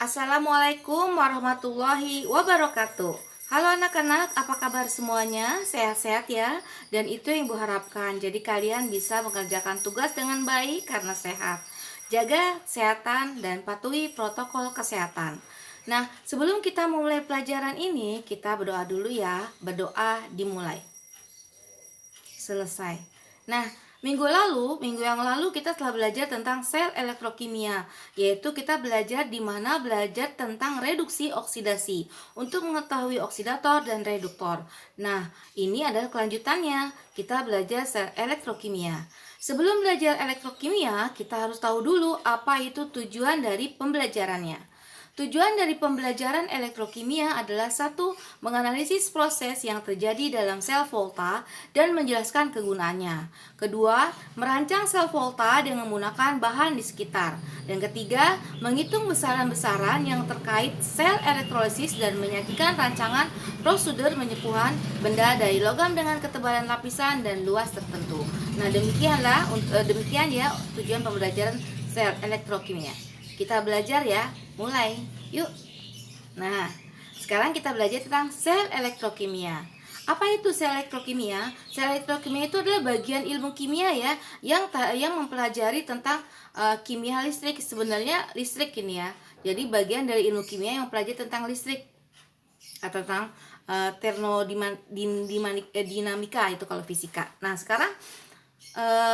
Assalamualaikum warahmatullahi wabarakatuh. Halo anak-anak, apa kabar semuanya? Sehat-sehat ya? Dan itu yang Ibu harapkan. Jadi kalian bisa mengerjakan tugas dengan baik karena sehat. Jaga kesehatan dan patuhi protokol kesehatan. Nah, sebelum kita mulai pelajaran ini, kita berdoa dulu ya. Berdoa dimulai. Selesai. Nah, minggu yang lalu kita telah belajar tentang sel elektrokimia, yaitu kita belajar di mana belajar tentang reduksi oksidasi untuk mengetahui oksidator dan reduktor. Nah, ini adalah kelanjutannya. Kita belajar sel elektrokimia. Sebelum belajar elektrokimia, kita harus tahu dulu apa itu tujuan dari pembelajarannya. Tujuan dari pembelajaran elektrokimia adalah satu, menganalisis proses yang terjadi dalam sel volta dan menjelaskan kegunaannya. Kedua, merancang sel volta dengan menggunakan bahan di sekitar. Dan ketiga, menghitung besaran-besaran yang terkait sel elektrolisis dan menyajikan rancangan prosedur penyembuhan benda dari logam dengan ketebalan lapisan dan luas tertentu. Nah, demikian ya tujuan pembelajaran sel elektrokimia. Kita belajar ya, mulai, yuk. Nah, sekarang kita belajar tentang sel elektrokimia. Apa itu sel elektrokimia? Sel elektrokimia itu adalah bagian ilmu kimia ya, yang mempelajari tentang kimia listrik. Sebenarnya listrik ini ya. Jadi bagian dari ilmu kimia yang mempelajari tentang listrik atau tentang termodinamika itu kalau fisika. Nah, sekarang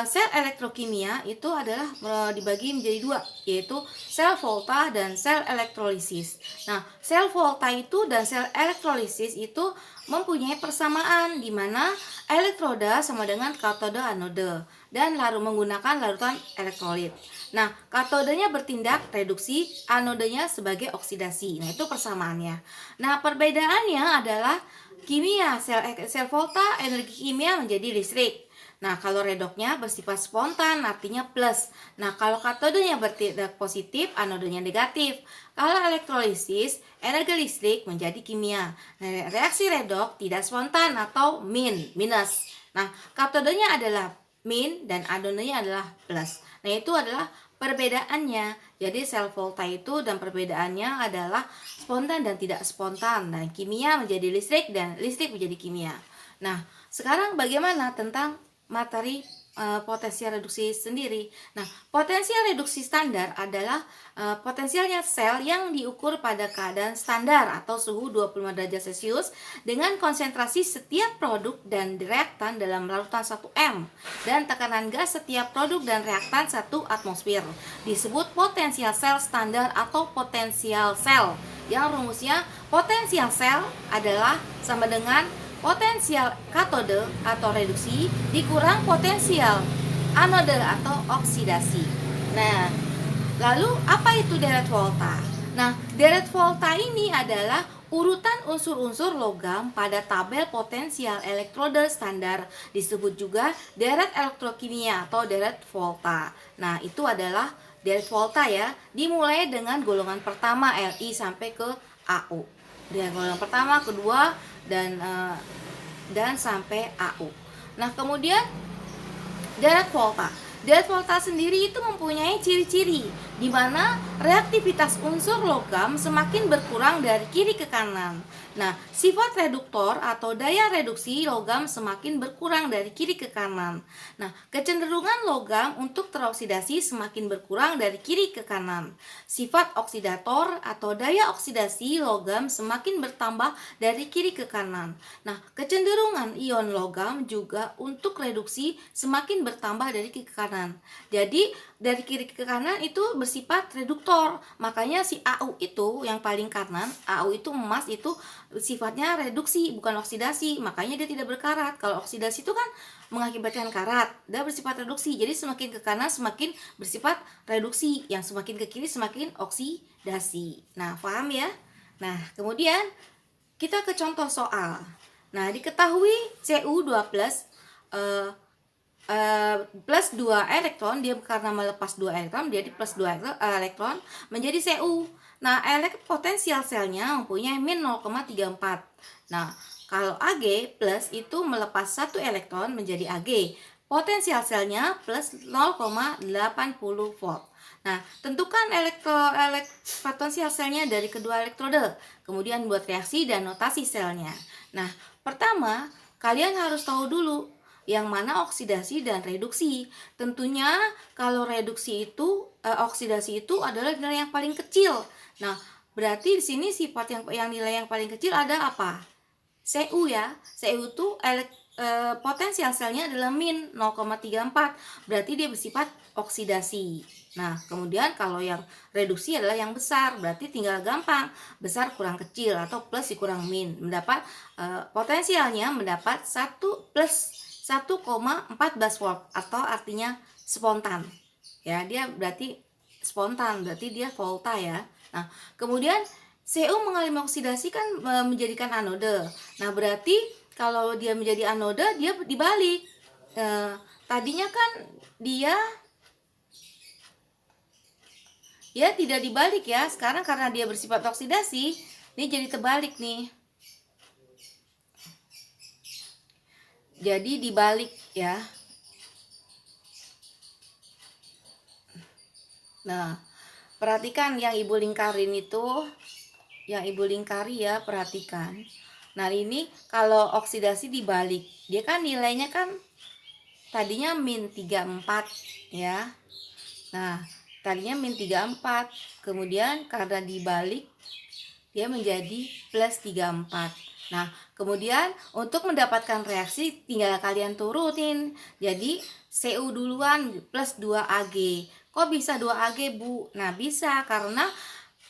sel elektrokimia itu adalah dibagi menjadi dua, yaitu sel volta dan sel elektrolisis. Nah, sel volta itu dan sel elektrolisis itu mempunyai persamaan di mana elektroda sama dengan katode anode dan menggunakan larutan elektrolit. Nah, katodenya bertindak reduksi, anodenya sebagai oksidasi. Nah, itu persamaannya. Nah, perbedaannya adalah kimia sel volta energi kimia menjadi listrik. Nah, kalau redoknya bersifat spontan, artinya plus. Nah, kalau katodenya bertindak positif, anodenya negatif. Kalau elektrolisis, energi listrik menjadi kimia. Nah, reaksi redok tidak spontan atau minus. Nah, katodenya adalah min dan anodenya adalah plus. Nah, itu adalah perbedaannya. Jadi sel volta itu dan perbedaannya adalah spontan dan tidak spontan. Nah, kimia menjadi listrik dan listrik menjadi kimia. Nah, sekarang bagaimana tentang materi potensial reduksi sendiri. Nah, potensial reduksi standar adalah potensialnya sel yang diukur pada keadaan standar atau suhu 25 derajat Celcius dengan konsentrasi setiap produk dan reaktan dalam larutan 1 M dan tekanan gas setiap produk dan reaktan 1 atmosfer. Disebut potensial sel standar atau potensial sel. Yang rumusnya potensial sel adalah sama dengan potensial katode atau reduksi dikurang potensial anode atau oksidasi. Nah, lalu apa itu deret volta? Nah, deret volta ini adalah urutan unsur-unsur logam pada tabel potensial elektroda standar, disebut juga deret elektrokimia atau deret volta. Nah, itu adalah deret volta ya, dimulai dengan golongan pertama Li sampai ke AU. Dengan golongan pertama, kedua, dan sampai AU. Nah, kemudian deret volta. Deret volta sendiri itu mempunyai ciri-ciri di mana reaktivitas unsur logam semakin berkurang dari kiri ke kanan. Nah, sifat reduktor atau daya reduksi logam semakin berkurang dari kiri ke kanan. Nah, kecenderungan logam untuk teroksidasi semakin berkurang dari kiri ke kanan. Sifat oksidator atau daya oksidasi logam semakin bertambah dari kiri ke kanan. Nah, kecenderungan ion logam juga untuk reduksi semakin bertambah dari kiri ke kanan. Jadi dari kiri ke kanan itu bersifat reduktor. Makanya si AU itu yang paling kanan, AU itu emas itu sifatnya reduksi bukan oksidasi. Makanya dia tidak berkarat. Kalau oksidasi itu kan mengakibatkan karat. Dia bersifat reduksi. Jadi semakin ke kanan semakin bersifat reduksi. Yang semakin ke kiri semakin oksidasi. Nah, paham ya? Nah, kemudian kita ke contoh soal. Nah, diketahui Cu2 plus 2 elektron, dia karena melepas 2 elektron, jadi plus 2 elektron menjadi Cu. Nah, potensial selnya mempunyai min 0,34. Nah, kalau Ag plus itu melepas 1 elektron menjadi Ag. Potensial selnya plus 0,80 volt. Nah, tentukan potensial selnya dari kedua elektrode, kemudian buat reaksi dan notasi selnya. Nah, pertama, kalian harus tahu dulu yang mana oksidasi dan reduksi. Tentunya kalau oksidasi itu adalah nilai yang paling kecil. Nah, berarti di sini sifat yang nilai yang paling kecil ada apa? Cu ya. Cu itu potensial selnya adalah min 0,34. Berarti dia bersifat oksidasi. Nah, kemudian kalau yang reduksi adalah yang besar, berarti tinggal gampang, besar kurang kecil atau plus dikurang min, mendapat potensialnya mendapat 1 plus 1,14 volt atau artinya spontan. Ya, dia berarti spontan, berarti dia volta ya. Nah, kemudian Cu mengalami oksidasi kan menjadikan anode. Nah, berarti kalau dia menjadi anode, dia dibalik. Tadinya kan dia tidak dibalik ya. Sekarang karena dia bersifat oksidasi, ini jadi terbalik nih. Jadi dibalik ya. Nah, perhatikan yang ibu lingkarin itu, yang ibu lingkari ya, perhatikan. Nah, ini kalau oksidasi dibalik, dia kan nilainya kan tadinya min 34 ya. Nah, tadinya min 34, kemudian karena dibalik dia menjadi plus 34. Nah, kemudian untuk mendapatkan reaksi tinggal kalian turunin. Jadi Cu duluan plus 2Ag. Kok bisa 2Ag, Bu? Nah, bisa karena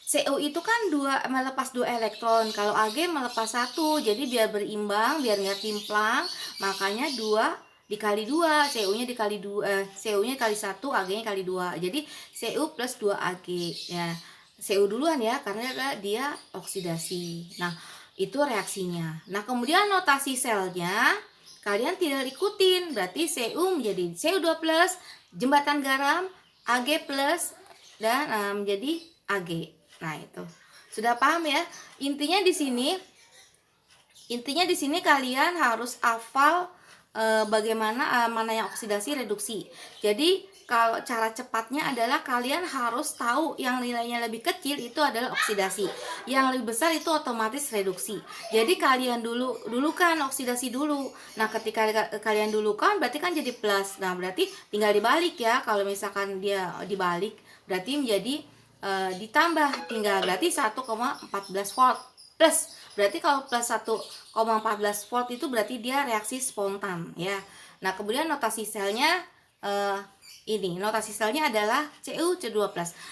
Cu itu kan melepas 2 elektron. Kalau Ag melepas 1. Jadi biar berimbang, biar nggak timplang, makanya 2 dikali 2, Cu-nya dikali 2, Cu-nya kali 1, Ag-nya kali 2. Jadi Cu plus 2Ag. Ya, Cu duluan ya karena dia oksidasi. Nah, itu reaksinya. Nah, kemudian notasi selnya kalian tidak ikutin. Berarti Cu menjadi Cu2 plus, jembatan garam, Ag plus, dan menjadi Ag. Nah, itu. Sudah paham ya? Intinya di sini kalian harus hafal bagaimana mana yang oksidasi, reduksi. Jadi kalau cara cepatnya adalah kalian harus tahu yang nilainya lebih kecil itu adalah oksidasi, yang lebih besar itu otomatis reduksi. Jadi kalian dulukan oksidasi dulu. Nah, ketika kalian dulukan berarti kan jadi plus. Nah, berarti tinggal dibalik ya. Kalau misalkan dia dibalik berarti menjadi ditambah, tinggal berarti 1,14 volt plus. Berarti kalau plus 1,14 volt itu berarti dia reaksi spontan ya. Nah, kemudian notasi selnya notasi selnya adalah Cu2+.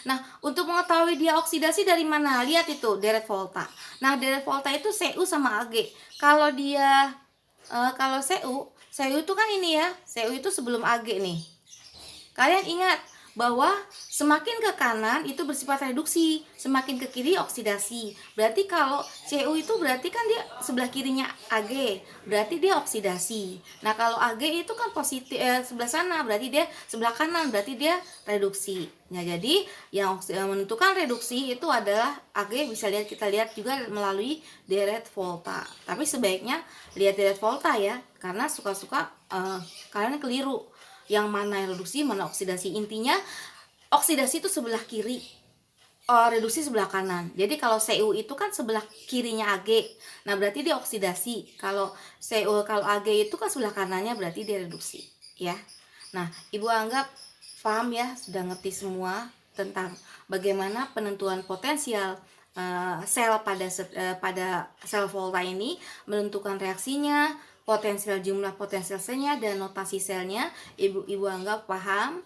Nah, untuk mengetahui dia oksidasi dari mana? Lihat itu deret volta. Nah, deret volta itu Cu sama Ag. Kalau dia kalau Cu itu kan ini ya. Cu itu sebelum Ag nih. Kalian ingat bahwa semakin ke kanan itu bersifat reduksi, semakin ke kiri oksidasi. Berarti kalau Cu itu berarti kan dia sebelah kirinya Ag, berarti dia oksidasi. Nah, kalau Ag itu kan positif sebelah sana, berarti dia sebelah kanan, berarti dia reduksi. Nah, jadi yang menentukan reduksi itu adalah Ag, kita lihat juga melalui deret volta. Tapi sebaiknya lihat deret volta ya, karena suka-suka kalian keliru. Yang mana reduksi, mana oksidasi. Intinya oksidasi itu sebelah kiri, reduksi sebelah kanan. Jadi kalau Cu itu kan sebelah kirinya Ag. Nah, berarti dia oksidasi. Kalau Ag itu kan sebelah kanannya, berarti dia reduksi ya. Nah, Ibu anggap paham ya, sudah ngerti semua tentang bagaimana penentuan potensial sel pada sel volta ini, menentukan reaksinya, jumlah potensial selnya dan notasi selnya. Ibu anggap paham.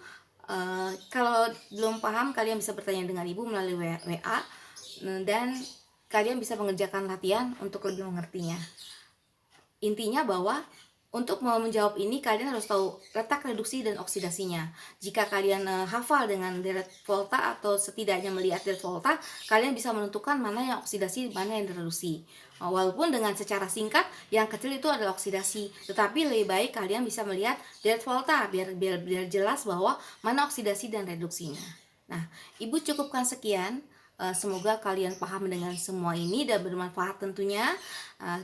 Kalau belum paham, kalian bisa bertanya dengan Ibu melalui WA, dan kalian bisa mengerjakan latihan untuk lebih mengertinya. Intinya bahwa untuk menjawab ini kalian harus tahu letak reduksi dan oksidasinya. Jika kalian hafal dengan deret volta atau setidaknya melihat deret volta, kalian bisa menentukan mana yang oksidasi, mana yang reduksi. Walaupun dengan secara singkat yang kecil itu adalah oksidasi, tetapi lebih baik kalian bisa melihat deret volta biar jelas bahwa mana oksidasi dan reduksinya. Nah, Ibu cukupkan sekian. Semoga kalian paham dengan semua ini dan bermanfaat tentunya.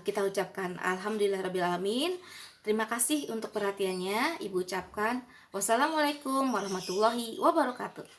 Kita ucapkan alhamdulillahirrabbilalamin. Terima kasih untuk perhatiannya. Ibu ucapkan wassalamualaikum warahmatullahi wabarakatuh.